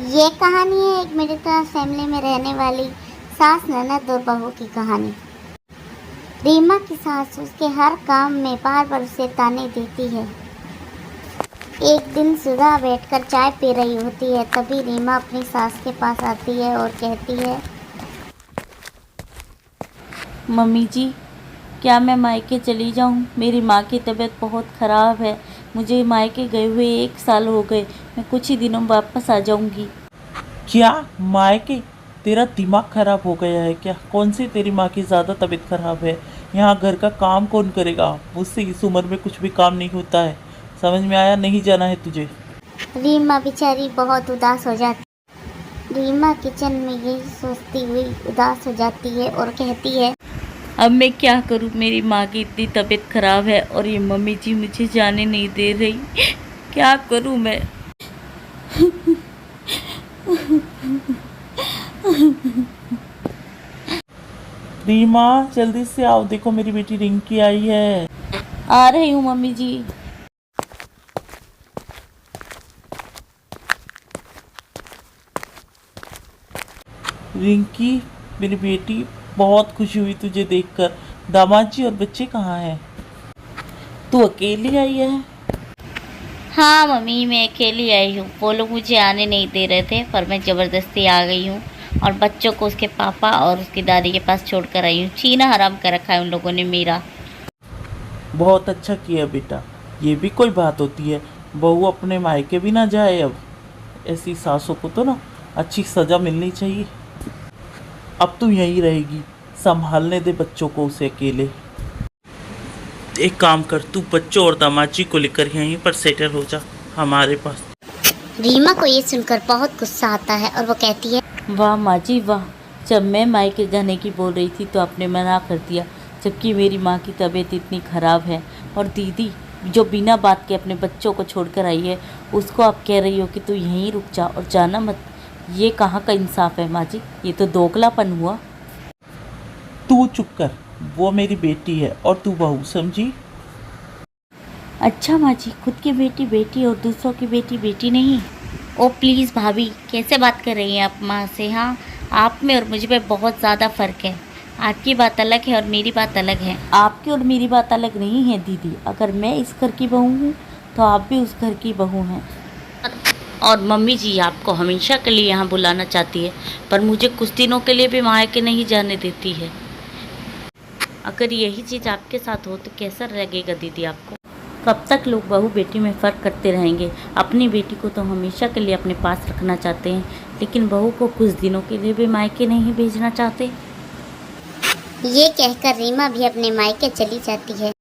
ये कहानी है एक मिडिल क्लास फैमिली में रहने वाली सास, ननद और बहू की कहानी। रीमा की सास उसके हर काम में बार बार उसे ताने देती है। एक दिन सुधा बैठकर चाय पी रही होती है, तभी रीमा अपनी सास के पास आती है और कहती है, मम्मी जी, क्या मैं मायके चली जाऊं? मेरी माँ की तबीयत बहुत ख़राब है। मुझे मायके गए हुए 1 साल हो गए। मैं कुछ ही दिनों में वापस आ जाऊंगी। क्या मायके? तेरा दिमाग खराब हो गया है क्या? कौन सी तेरी माँ की ज़्यादा तबीयत खराब है? यहाँ घर का काम कौन करेगा? मुझसे इस उम्र में कुछ भी काम नहीं होता है। समझ में आया? नहीं जाना है तुझे। रीमा बेचारी बहुत उदास हो जाती। रीमा किचन में यही सोचती हुई उदास हो जाती है और कहती है, अब मैं क्या करूं? मेरी माँ की इतनी तबीयत खराब है और ये मम्मी जी मुझे जाने नहीं दे रही। क्या करूं मैं? रीमा, जल्दी से आओ, देखो मेरी बेटी रिंकी आई है। आ रही हूँ मम्मी जी। रिंकी, मेरी बेटी, बहुत खुशी हुई तुझे देखकर। दामाद जी और बच्चे कहाँ हैं? तू अकेली आई है? हाँ मम्मी, मैं अकेली आई हूँ। वो लोग मुझे आने नहीं दे रहे थे, पर मैं ज़बरदस्ती आ गई हूँ और बच्चों को उसके पापा और उसकी दादी के पास छोड़ कर आई हूँ। जीना हराम कर रखा है उन लोगों ने मेरा। बहुत अच्छा किया बेटा। ये भी कोई बात होती है? बहू अपने मायके भी ना जाए अब। ऐसी सासों को तो ना अच्छी सज़ा मिलनी चाहिए। अब तू यहीं रहेगी, संभालने दे बच्चों को उसे अकेले। एक काम कर, तू बच्चों और दामाजी को लेकर यहीं पर सेटल हो जा हमारे पास। रीमा को ये सुनकर बहुत गुस्सा आता है और वो कहती है, वाह माँ जी वाह! जब मैं मायके जाने की बोल रही थी तो आपने मना कर दिया, जबकि मेरी माँ की तबीयत इतनी ख़राब है। और दीदी जो बिना बात के अपने बच्चों को छोड़कर आई है, उसको आप कह रही हो कि तू यहीं रुक जा और जाना मत। ये कहाँ का इंसाफ है माँ जी? ये तो दोगलापन हुआ। तू चुप कर, वो मेरी बेटी है और तू बहू, समझी? अच्छा माँ जी, खुद की बेटी बेटी और दूसरों की बेटी बेटी नहीं? ओ प्लीज़ भाभी, कैसे बात कर रही हैं आप माँ से? हाँ, आप में और मुझ में बहुत ज़्यादा फ़र्क है। आपकी बात अलग है और मेरी बात अलग है। आपकी और मेरी बात अलग नहीं है दीदी। अगर मैं इस घर की बहू हूँ तो आप भी उस घर की बहू हैं। और मम्मी जी आपको हमेशा के लिए यहाँ बुलाना चाहती है, पर मुझे कुछ दिनों के लिए भी मायके नहीं जाने देती है। अगर यही चीज़ आपके साथ हो तो कैसा लगेगा दीदी आपको? कब तक लोग बहू बेटी में फ़र्क करते रहेंगे? अपनी बेटी को तो हमेशा के लिए अपने पास रखना चाहते हैं, लेकिन बहू को कुछ दिनों के लिए भी मायके नहीं भेजना चाहते। ये कहकर रीमा भी अपने मायके चली जाती है।